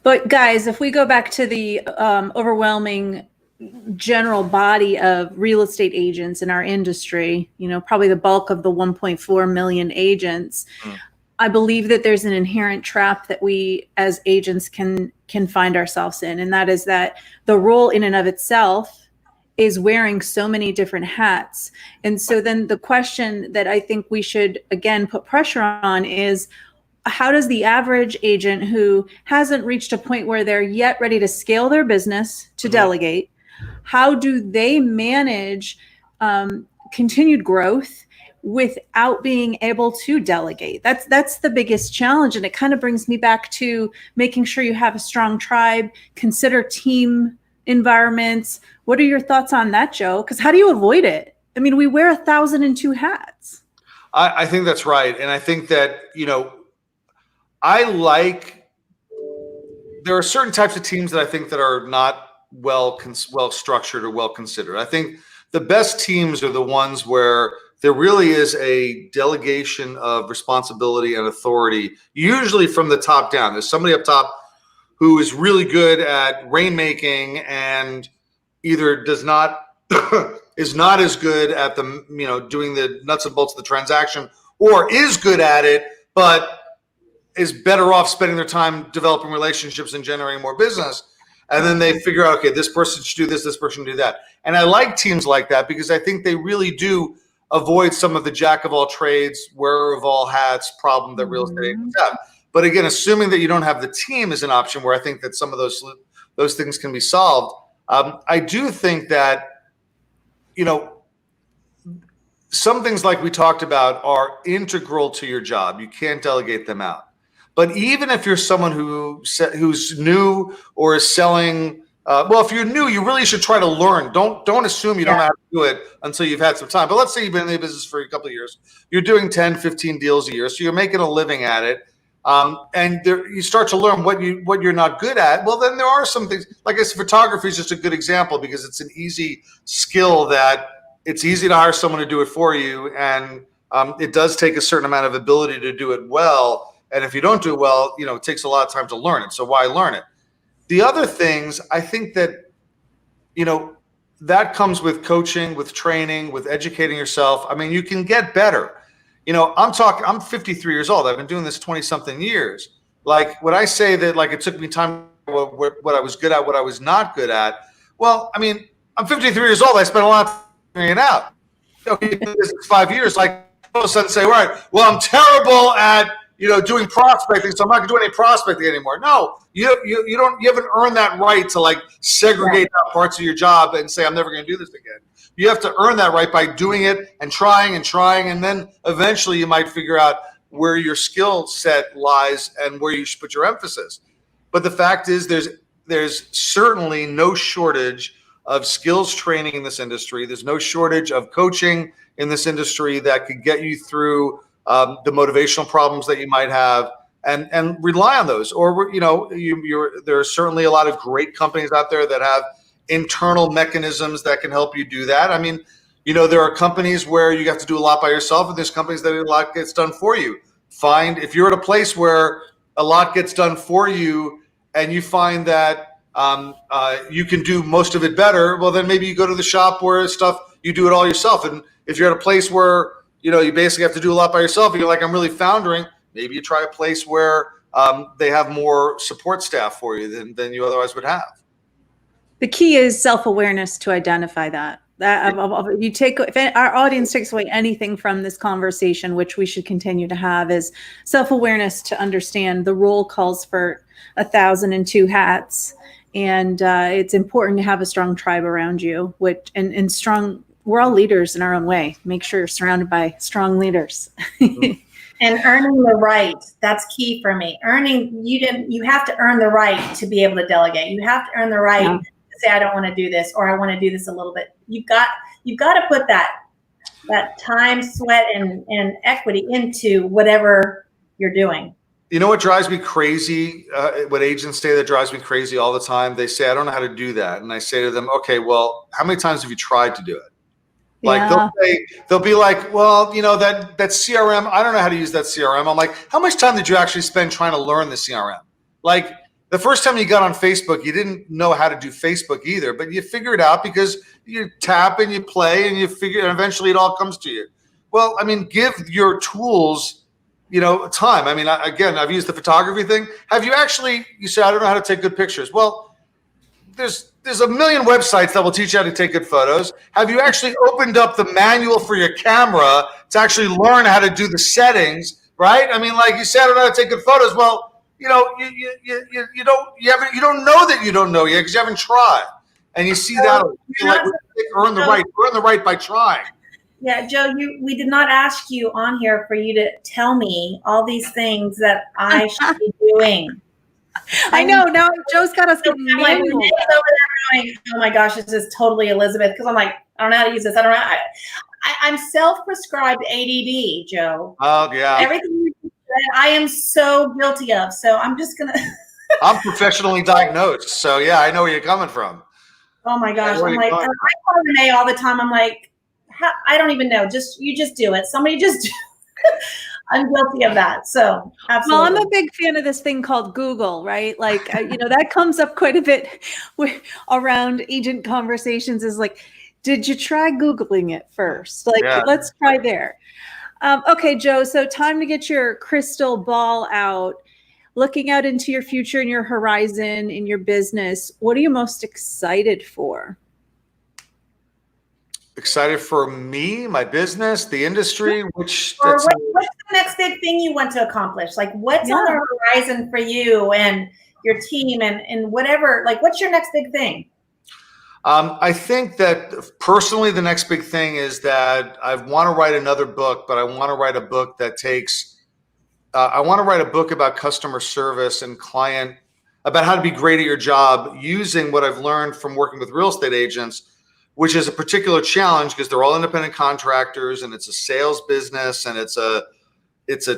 Speaker 1: But guys, if we go back to the overwhelming general body of real estate agents in our industry, probably the bulk of the 1.4 million agents, I believe that there's an inherent trap that we as agents can find ourselves in. And that is that the role in and of itself is wearing so many different hats. And so then the question that I think we should, again, put pressure on is, how does the average agent who hasn't reached a point where they're yet ready to scale their business to delegate, how do they manage continued growth without being able to delegate? That's the biggest challenge. And it kind of brings me back to making sure you have a strong tribe, consider team environments. What are your thoughts on that, Joe? Because how do you avoid it? I mean, we wear 1,002 hats.
Speaker 3: I think that's right. And I think that, there are certain types of teams that I think that are not well structured or well considered. I think the best teams are the ones where there really is a delegation of responsibility and authority, usually from the top down. There's somebody up top who is really good at rainmaking and either does not is not as good at doing the nuts and bolts of the transaction, or is good at it but is better off spending their time developing relationships and generating more business. And then they figure out, okay, this person should do this person should do that. And I like teams like that because I think they really do avoid some of the jack of all trades, wearer of all hats problem that real estate agents have. But again, assuming that you don't have the team is an option where I think that some of those things can be solved. I do think that, some things like we talked about are integral to your job. You can't delegate them out. But even if you're someone who's new or is selling, if you're new, you really should try to learn. Don't assume you don't know how to do it until you've had some time. But let's say you've been in the business for a couple of years. You're doing 10, 15 deals a year, so you're making a living at it. And you start to learn what you're not good at. Well, then there are some things, like I said, photography is just a good example because it's an easy skill that it's easy to hire someone to do it for you. And it does take a certain amount of ability to do it well. And if you don't do it well, it takes a lot of time to learn it. So why learn it? The other things, I think that, that comes with coaching, with training, with educating yourself. I mean, you can get better. I'm 53 years old. I've been doing this 20 something years. Like when I say that, like it took me time, what I was good at, what I was not good at. Well, I mean, I'm 53 years old. I spent a lot of time figuring it out. This is 5 years. Like all of a sudden say, all right, well, I'm terrible at, doing prospecting, so I'm not going to do any prospecting anymore. No, you haven't earned that right to like segregate out parts of your job and say, I'm never going to do this again. You have to earn that right by doing it and trying, and then eventually you might figure out where your skill set lies and where you should put your emphasis. But the fact is there's certainly no shortage of skills training in this industry. There's no shortage of coaching in this industry that could get you through the motivational problems that you might have, and rely on those. Or there are certainly a lot of great companies out there that have internal mechanisms that can help you do that. I mean, there are companies where you have to do a lot by yourself, and there's companies that a lot gets done for you. If you're at a place where a lot gets done for you, and you find that you can do most of it better, well, then maybe you go to the shop where you do it all yourself. And if you're at a place where you basically have to do a lot by yourself, and you're like, I'm really foundering, maybe you try a place where they have more support staff for you than you otherwise would have.
Speaker 1: The key is self-awareness to identify that. If our audience takes away anything from this conversation, which we should continue to have, is self-awareness to understand the role calls for 1,002 hats. And it's important to have a strong tribe around you, and strong. We're all leaders in our own way. Make sure you're surrounded by strong leaders.
Speaker 2: And earning the right, that's key for me. You have to earn the right to be able to delegate. You have to earn the right to say, I don't want to do this, or I want to do this a little bit. You've got to put that time, sweat, and equity into whatever you're doing.
Speaker 3: You know what drives me crazy? What agents say that drives me crazy all the time? They say, I don't know how to do that. And I say to them, okay, well, how many times have you tried to do it? Like they'll be like, well, that CRM, I don't know how to use that CRM. I'm like, how much time did you actually spend trying to learn the CRM? Like the first time you got on Facebook, you didn't know how to do Facebook either, but you figure it out because you tap and you play and you figure, and eventually it all comes to you. Well, I mean, give your tools, time. I mean, again, I've used the photography thing. You said, I don't know how to take good pictures. Well, there's there's a million websites that will teach you how to take good photos. Have you actually opened up the manual for your camera to actually learn how to do the settings, right? I mean, like you said, I don't know how to take good photos. Well, you don't know that you don't know yet because you haven't tried. And you see that, like, earn the right by trying.
Speaker 2: Yeah, Joe, we did not ask you on here for you to tell me all these things that I should be doing.
Speaker 1: I know. Now Joe's got us getting manual.
Speaker 2: Oh my gosh, this is totally Elizabeth. Because I'm like, I don't know how to use this. I don't know. I'm self-prescribed ADD, Joe.
Speaker 3: Oh yeah.
Speaker 2: Everything you said, I am so guilty of. So I'm just gonna.
Speaker 3: I'm professionally diagnosed, so yeah, I know where you're coming from.
Speaker 2: Oh my gosh, I'm like, I call Renee all the time. I'm like, I don't even know. You just do it. Somebody just do it. I'm guilty of that. So absolutely.
Speaker 1: Well, I'm a big fan of this thing called Google, right? Like, that comes up quite a bit around agent conversations is like, did you try Googling it first? Like, let's try there. Okay, Joe, so time to get your crystal ball out, looking out into your future and your horizon in your business. What are you most excited for?
Speaker 3: Excited for me, my business, the industry, what's
Speaker 2: the next big thing you want to accomplish? Like, what's on the horizon for you and your team and whatever, like, what's your next big thing?
Speaker 3: I think that personally, the next big thing is that I want to write another book, but I want to write a book that I want to write a book about customer service and about how to be great at your job using what I've learned from working with real estate agents, which is a particular challenge because they're all independent contractors and it's a sales business and it's a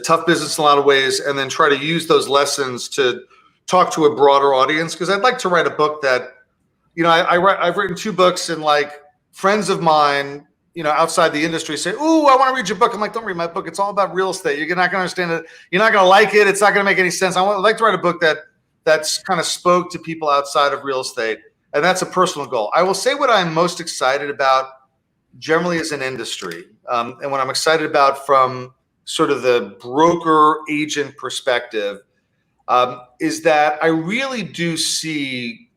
Speaker 3: tough business in a lot of ways, and then try to use those lessons to talk to a broader audience. Because I'd like to write a book that, I've written 2 books, and like friends of mine, outside the industry say, "Ooh, I want to read your book." I'm like, "Don't read my book. It's all about real estate. You're not going to understand it. You're not going to like it. It's not going to make any sense." I'd like to write a book that's kind of spoke to people outside of real estate. And that's a personal goal. I will say what I'm most excited about generally as an industry, and what I'm excited about from sort of the broker agent perspective, is that I really do see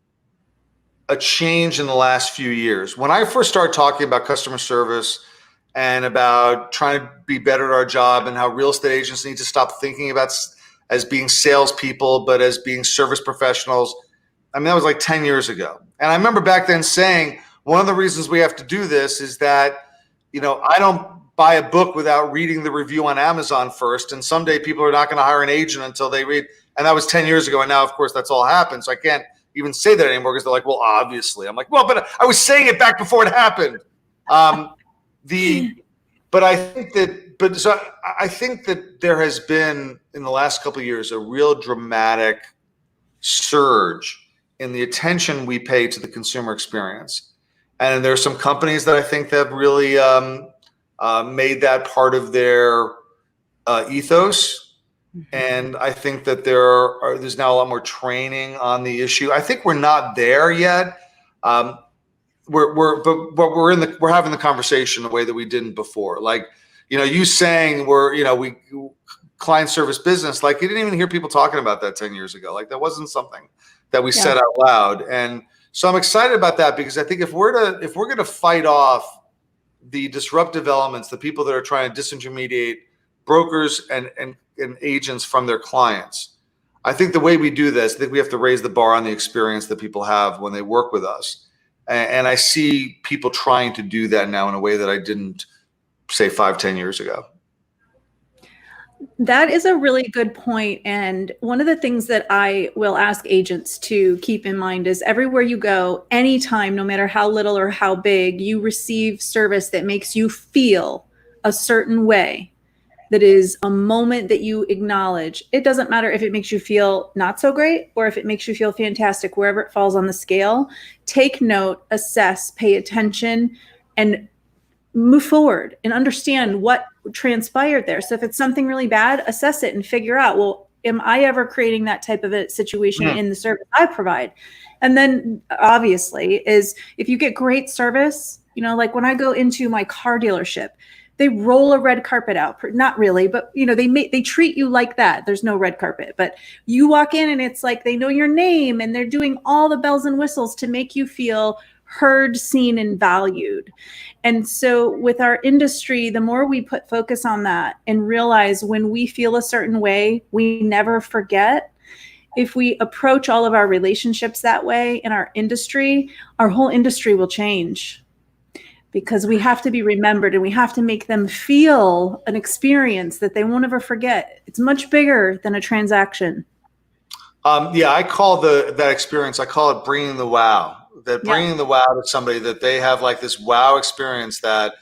Speaker 3: a change in the last few years. When I first started talking about customer service and about trying to be better at our job and how real estate agents need to stop thinking about as being salespeople, but as being service professionals, I mean, that was like 10 years ago. And I remember back then saying, one of the reasons we have to do this is that, I don't buy a book without reading the review on Amazon first. And someday people are not going to hire an agent until they read. And that was 10 years ago. And now, of course, that's all happened. So I can't even say that anymore because they're like, well, obviously. I'm like, well, but I was saying it back before it happened. But I think that there has been in the last couple of years a real dramatic surge in the attention we pay to the consumer experience. And there are some companies that I think that have really made that part of their ethos. And I think that there's now a lot more training on the issue. I think we're not there yet. We're having the conversation the way that we didn't before. Like, you saying we client service business, like you didn't even hear people talking about that 10 years ago. Like that wasn't something that we said out loud. And so I'm excited about that because I think if we're going to fight off the disruptive elements, the people that are trying to disintermediate brokers and agents from their clients, I think the way we do this, I think we have to raise the bar on the experience that people have when they work with us. And I see people trying to do that now in a way that I didn't say 5-10 years ago.
Speaker 1: That is a really good point. And one of the things that I will ask agents to keep in mind is everywhere you go, anytime, no matter how little or how big, you receive service that makes you feel a certain way, that is a moment that you acknowledge. It doesn't matter if it makes you feel not so great or if it makes you feel fantastic, wherever it falls on the scale. Take note, assess, pay attention, and move forward and understand what transpired there. So if it's something really bad, assess it and figure out, well, am I ever creating that type of a situation in the service I provide? And then obviously is if you get great service, like when I go into my car dealership, they roll a red carpet out. Not really, but they treat you like that. There's no red carpet, but you walk in and it's like they know your name and they're doing all the bells and whistles to make you feel heard, seen, and valued. And so with our industry, the more we put focus on that and realize when we feel a certain way, we never forget. If we approach all of our relationships that way in our industry, our whole industry will change, because we have to be remembered and we have to make them feel an experience that they won't ever forget. It's much bigger than a transaction.
Speaker 3: I call that experience, I call it bringing the wow. That bringing the wow to somebody, that they have like this wow experience that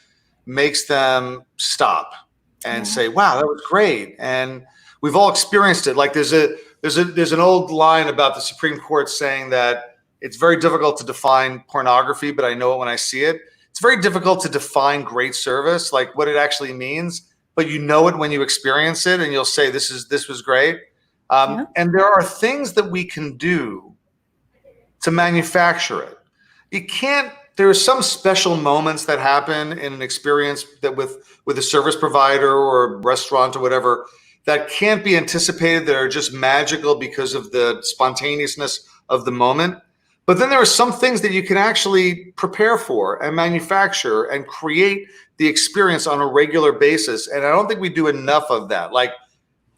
Speaker 3: makes them stop and say, wow, that was great. And we've all experienced it. Like there's an old line about the Supreme Court saying that it's very difficult to define pornography, but I know it when I see it. It's very difficult to define great service, like what it actually means, but you know it when you experience it, and you'll say, this was great. And there are things that we can do to manufacture it. You can't, there are some special moments that happen in an experience that with a service provider or a restaurant or whatever that can't be anticipated, that are just magical because of the spontaneousness of the moment. But then there are some things that you can actually prepare for and manufacture and create the experience on a regular basis. And I don't think we do enough of that. Like,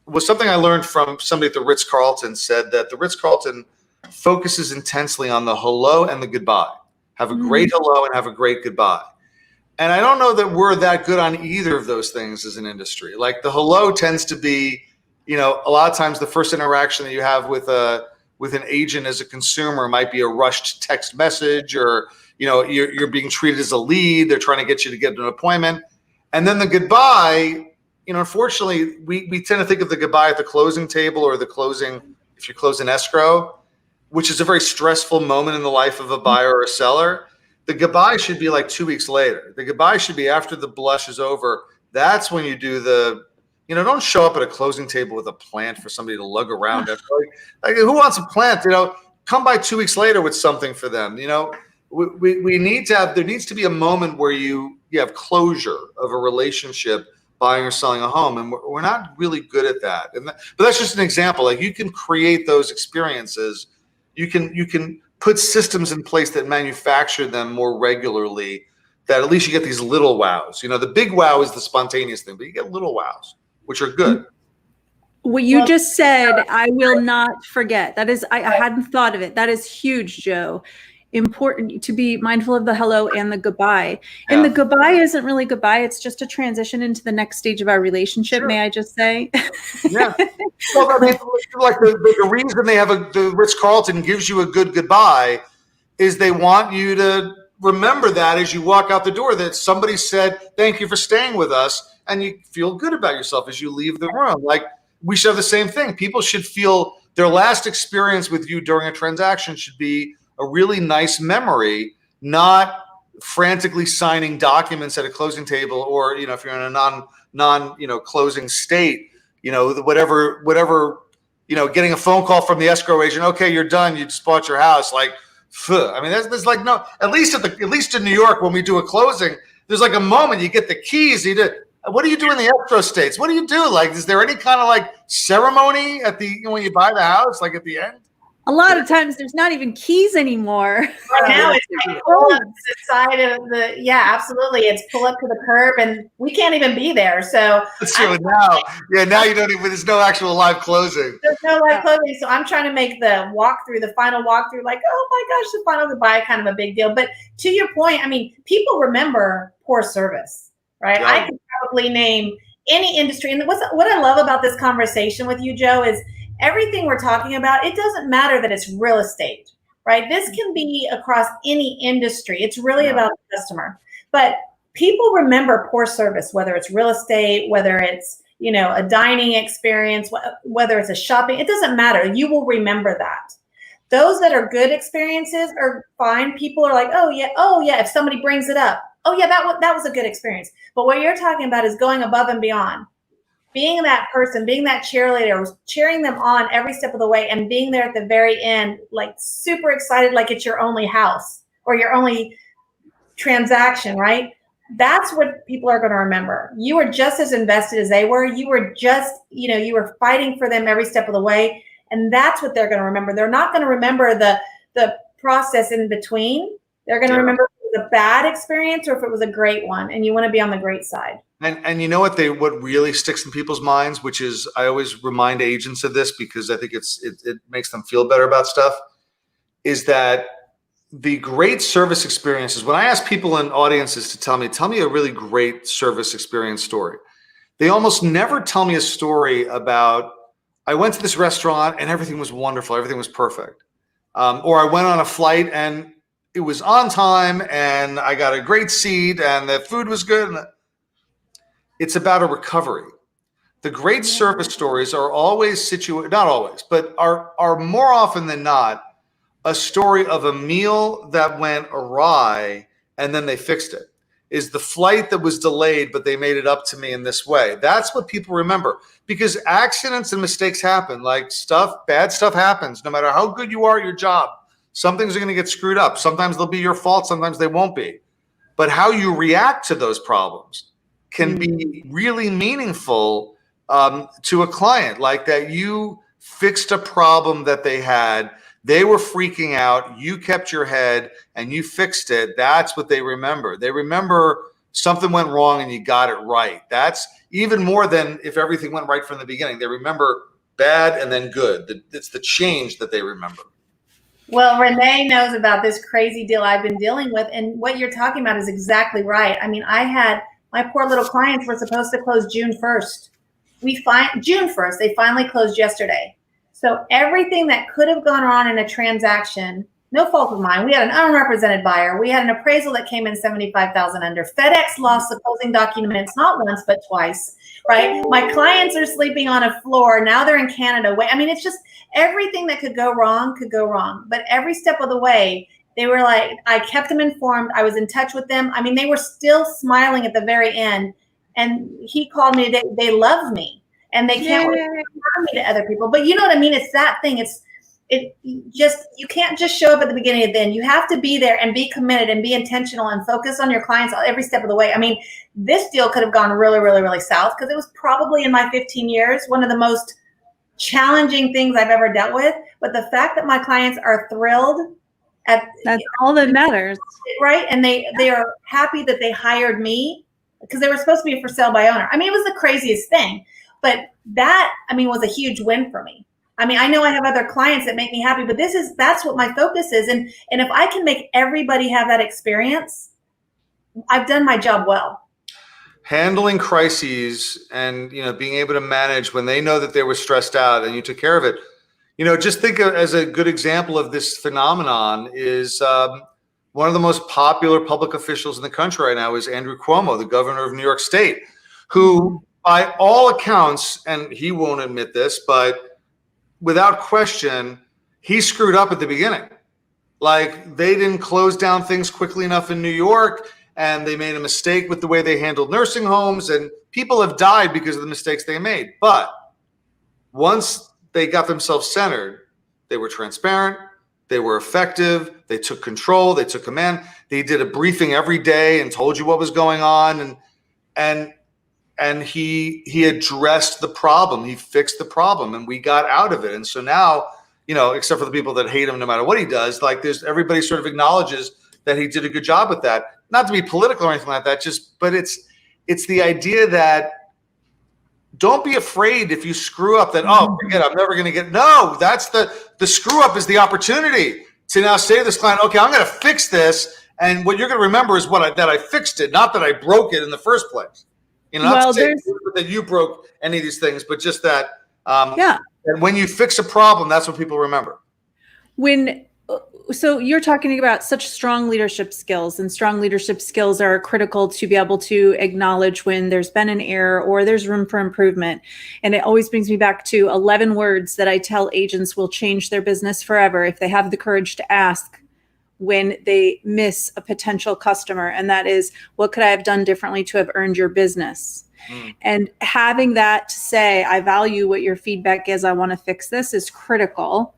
Speaker 3: was something I learned from somebody at the Ritz-Carlton, said that the Ritz-Carlton focuses intensely on the hello and the goodbye. Have a great hello and have a great goodbye. And I don't know that we're that good on either of those things as an industry. Like the hello tends to be, a lot of times the first interaction that you have with an agent as a consumer might be a rushed text message, or, you're being treated as a lead. They're trying to get you to get an appointment. And then the goodbye, unfortunately, we tend to think of the goodbye at the closing table, or the closing, if you close an escrow, which is a very stressful moment in the life of a buyer or a seller. The goodbye should be like 2 weeks later. The goodbye should be after the blush is over. That's when you do don't show up at a closing table with a plant for somebody to lug around. Like who wants a plant? Come by 2 weeks later with something for them. We need to have, there needs to be a moment where you have closure of a relationship, buying or selling a home. And we're not really good at that. But that's just an example. Like you can create those experiences. You can put systems in place that manufacture them more regularly, that at least you get these little wows. The big wow is the spontaneous thing, but you get little wows, which are good.
Speaker 1: What you just said, I will not forget. That is, I hadn't thought of it. That is huge, Joe. Important to be mindful of the hello and the goodbye.
Speaker 3: Yeah.
Speaker 1: And the goodbye isn't really goodbye. It's just a transition into the next stage of our relationship. Sure. May I just say?
Speaker 3: Yeah. Well, I mean, like the reason they have the Ritz-Carlton gives you a good goodbye is they want you to remember that as you walk out the door, that somebody said, thank you for staying with us. And you feel good about yourself as you leave the room. Like we should have the same thing. People should feel their last experience with you during a transaction should be a really nice memory, not frantically signing documents at a closing table, or if you're in a non closing state, whatever getting a phone call from the escrow agent, okay, you're done, you just bought your house. Like, I mean, there's like no, at least in New York when we do a closing, there's like a moment you get the keys. What do you do in the escrow states? What do you do? Like, is there any kind of like ceremony at when you buy the house, like at the end?
Speaker 1: A lot of times there's not even keys anymore.
Speaker 2: Right now it's pull up to the side of absolutely. It's pull up to the curb and we can't even be there. So
Speaker 3: that's true. Now you don't even, there's no actual live closing.
Speaker 2: There's no live closing. So I'm trying to make the final walkthrough, like, oh my gosh, the final goodbye, kind of a big deal. But to your point, I mean, people remember poor service, right? Yeah. I could probably name any industry. And what I love about this conversation with you, Joe, is everything we're talking about, it doesn't matter that it's real estate, right? This can be across any industry. It's really about the customer. But people remember poor service, whether it's real estate, whether it's, a dining experience, whether it's a shopping, it doesn't matter. You will remember that. Those that are good experiences are fine. People are like, oh yeah, if somebody brings it up, oh yeah, that was a good experience. But what you're talking about is going above and beyond. Being that person, being that cheerleader, cheering them on every step of the way, and being there at the very end, like super excited, like it's your only house or your only transaction, right? that's what people are going to remember. You were just as invested as they were. You were just, you were fighting for them every step of the way. And that's what they're going to remember. They're not going to remember the process in between. They're going to remember if it was a bad experience or if it was a great one. And you want to be on the great side.
Speaker 3: And you know what really sticks in people's minds, which is, I always remind agents of this because I think it makes them feel better about stuff, is that the great service experiences, when I ask people in audiences to tell me a really great service experience story, they almost never tell me a story about, I went to this restaurant and everything was wonderful, everything was perfect. Or I went on a flight and it was on time and I got a great seat and the food was good. It's about a recovery. The great service stories are always not always, but are more often than not a story of a meal that went awry and then they fixed it. Is the flight that was delayed, but they made it up to me in this way. That's what people remember, because accidents and mistakes happen. Like bad stuff happens. No matter how good you are at your job, some things are going to get screwed up. Sometimes they'll be your fault. Sometimes they won't be. But how you react to those problems can be really meaningful to a client. Like that you fixed a problem that they had. They were freaking out. You kept your head and you fixed it. That's what they remember. They remember something went wrong and you got it right. That's even more than if everything went right from the beginning. They remember bad and then good. It's the change that they remember.
Speaker 2: Well, Renee knows about this crazy deal I've been dealing with. And what you're talking about is exactly right. I mean, my poor little clients were supposed to close June 1st. June 1st, they finally closed yesterday. So everything that could have gone on in a transaction, no fault of mine. We had an unrepresented buyer. We had an appraisal that came in $75,000 under. FedEx lost the closing documents not once but twice. Right? My clients are sleeping on a floor. Now they're in Canada. I mean, it's just everything that could go wrong could go wrong. But every step of the way, they were like, I kept them informed. I was in touch with them. I mean, they were still smiling at the very end. And he called me today. They love me. And they can't refer me to other people. But you know what I mean? It's that thing. You can't just show up at the beginning and then. You have to be there and be committed and be intentional and focus on your clients every step of the way. I mean, this deal could have gone really, really, really south because it was probably in my 15 years, one of the most challenging things I've ever dealt with. But the fact that my clients are thrilled
Speaker 1: that's all that matters.
Speaker 2: Right? And they are happy that they hired me because they were supposed to be for sale by owner. I mean, it was the craziest thing. But that, I mean, was a huge win for me. I mean, I know I have other clients that make me happy, but that's what my focus is. And if I can make everybody have that experience, I've done my job well.
Speaker 3: Handling crises and, being able to manage when they know that they were stressed out and you took care of it. Just think of, as a good example of this phenomenon is one of the most popular public officials in the country right now is Andrew Cuomo, the governor of New York State, who by all accounts, and he won't admit this, but without question, he screwed up at the beginning. Like they didn't close down things quickly enough in New York, and they made a mistake with the way they handled nursing homes, and people have died because of the mistakes they made. But once they got themselves centered, they were transparent, they were effective, they took control, they took command, they did a briefing every day and told you what was going on, and he addressed the problem. He fixed the problem and we got out of it. And so now, except for the people that hate him no matter what he does, like everybody sort of acknowledges that he did a good job with that. Not to be political or anything like that, but it's the idea that don't be afraid if you screw up that, forget, I'm never going to get, no, that's the screw up is the opportunity to now say to this client, okay, I'm going to fix this. And what you're going to remember is that I fixed it, not that I broke it in the first place. Not to say that you broke any of these things, but just that and when you fix a problem, that's what people remember.
Speaker 1: So you're talking about such strong leadership skills, and strong leadership skills are critical to be able to acknowledge when there's been an error or there's room for improvement. And it always brings me back to 11 words that I tell agents will change their business forever if they have the courage to ask when they miss a potential customer. And that is, what could I have done differently to have earned your business? And having that to say, I value what your feedback is, I want to fix this, is critical.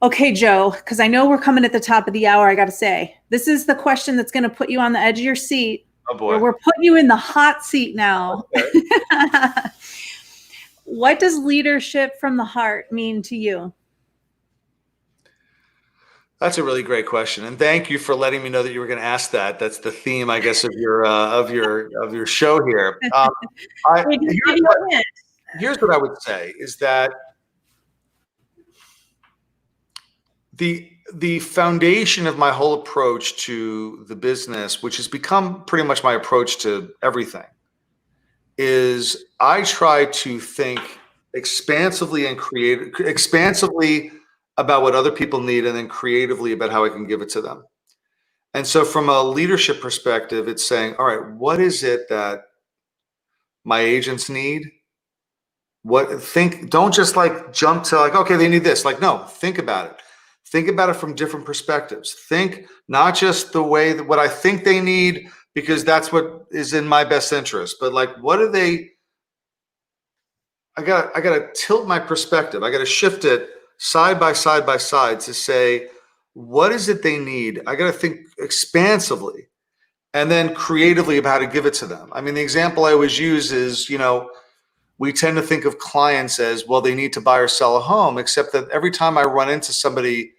Speaker 1: Okay, Joe, because I know we're coming at the top of the hour, I got to say, this is the question that's going to put you on the edge of your seat.
Speaker 3: Oh boy.
Speaker 1: We're putting you in the hot seat now.
Speaker 3: Okay.
Speaker 1: What does leadership from the heart mean to you?
Speaker 3: That's a really great question, and thank you for letting me know that you were going to ask that. That's the theme, I guess, of your show here. Here's what I would say is that the foundation of my whole approach to the business, which has become pretty much my approach to everything, is I try to think expansively about what other people need, and then creatively about how I can give it to them. And so from a leadership perspective, it's saying, all right, what is it that my agents need? Don't just like jump to like, okay, they need this. Like, no, think about it. Think about it from different perspectives. Think not just the way that what I think they need, because that's what is in my best interest, but like, what do they, I gotta tilt my perspective. I gotta shift it side by side to say, what is it they need? I gotta think expansively and then creatively about how to give it to them. I mean, the example I always use is, we tend to think of clients as, well, they need to buy or sell a home, except that every time I run into somebody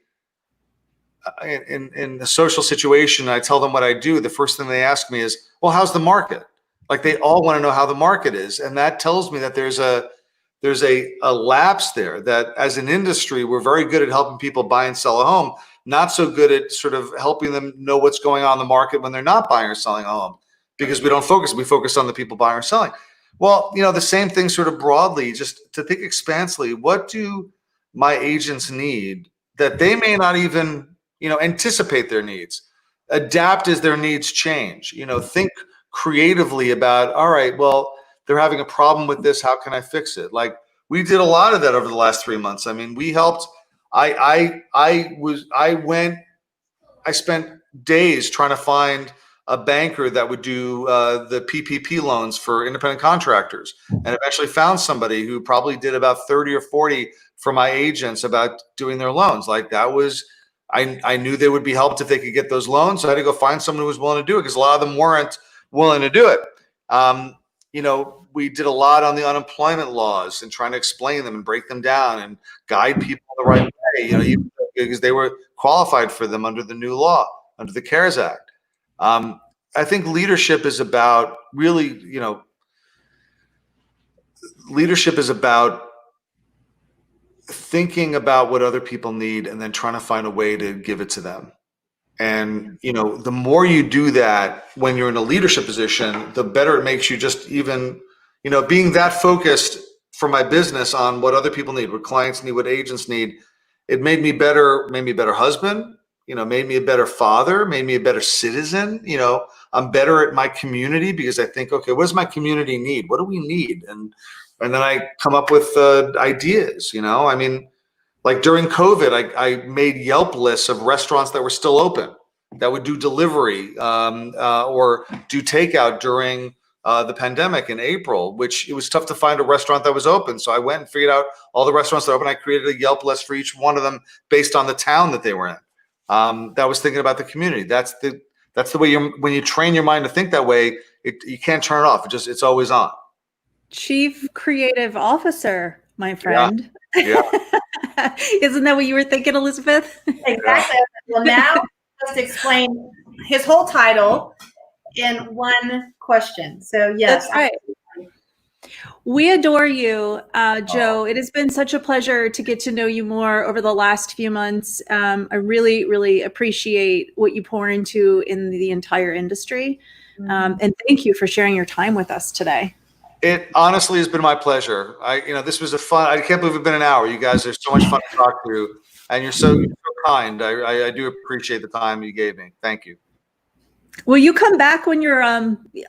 Speaker 3: in a social situation, I tell them what I do, the first thing they ask me is, well, how's the market? Like, they all want to know how the market is. And that tells me that there's a lapse there, that as an industry, we're very good at helping people buy and sell a home, not so good at sort of helping them know what's going on in the market when they're not buying or selling a home, because we focus on the people buying or selling. Well, the same thing sort of broadly, just to think expansively, what do my agents need that they may not even, anticipate their needs, adapt as their needs change, think creatively about, all right, well, they're having a problem with this. How can I fix it? Like, we did a lot of that over the last 3 months. I mean, we helped. I spent days trying to find a banker that would do the PPP loans for independent contractors, and eventually found somebody who probably did about 30 or 40 for my agents about doing their loans. Like, that was, I knew they would be helped if they could get those loans. So I had to go find someone who was willing to do it, because a lot of them weren't willing to do it. We did a lot on the unemployment laws and trying to explain them and break them down and guide people the right way, because they were qualified for them under the new law, under the CARES Act. I think leadership is about thinking about what other people need and then trying to find a way to give it to them. And, the more you do that when you're in a leadership position, the better it makes you, just even, being that focused for my business on what other people need, what clients need, what agents need. It made me a better husband, made me a better father, made me a better citizen. I'm better at my community because I think, okay, what does my community need? What do we need? And then I come up with ideas, I mean, like during COVID, I made Yelp lists of restaurants that were still open, that would do delivery or do takeout during the pandemic in April, which it was tough to find a restaurant that was open. So I went and figured out all the restaurants that are open. I created a Yelp list for each one of them based on the town that they were in. That was thinking about the community. That's the way when you train your mind to think that way, you can't turn it off. It's always on.
Speaker 1: Chief Creative Officer, my friend.
Speaker 3: Yeah.
Speaker 1: Isn't that what you were thinking, Elizabeth?
Speaker 2: Exactly. Well, now just explain his whole title in one question. So yes.
Speaker 1: That's right. We adore you, Joe. It has been such a pleasure to get to know you more over the last few months. I really, really appreciate what you pour into in the entire industry. And thank you for sharing your time with us today.
Speaker 3: It honestly has been my pleasure. This was I can't believe it's been an hour. You guys are so much fun to talk to, and you're so kind. I do appreciate the time you gave me. Thank you.
Speaker 1: Will you come back when you're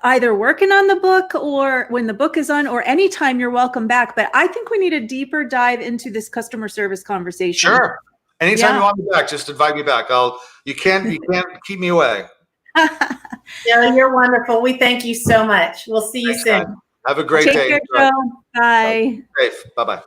Speaker 1: either working on the book or when the book is on, or anytime you're welcome back. But I think we need a deeper dive into this customer service conversation.
Speaker 3: Sure. Anytime you want me back, just invite me back. You can't keep me away.
Speaker 2: Yeah, you're wonderful. We thank you so much. We'll see you soon.
Speaker 3: Have a great day.
Speaker 1: Take care, Joe. Bye.
Speaker 3: Safe. Bye-bye.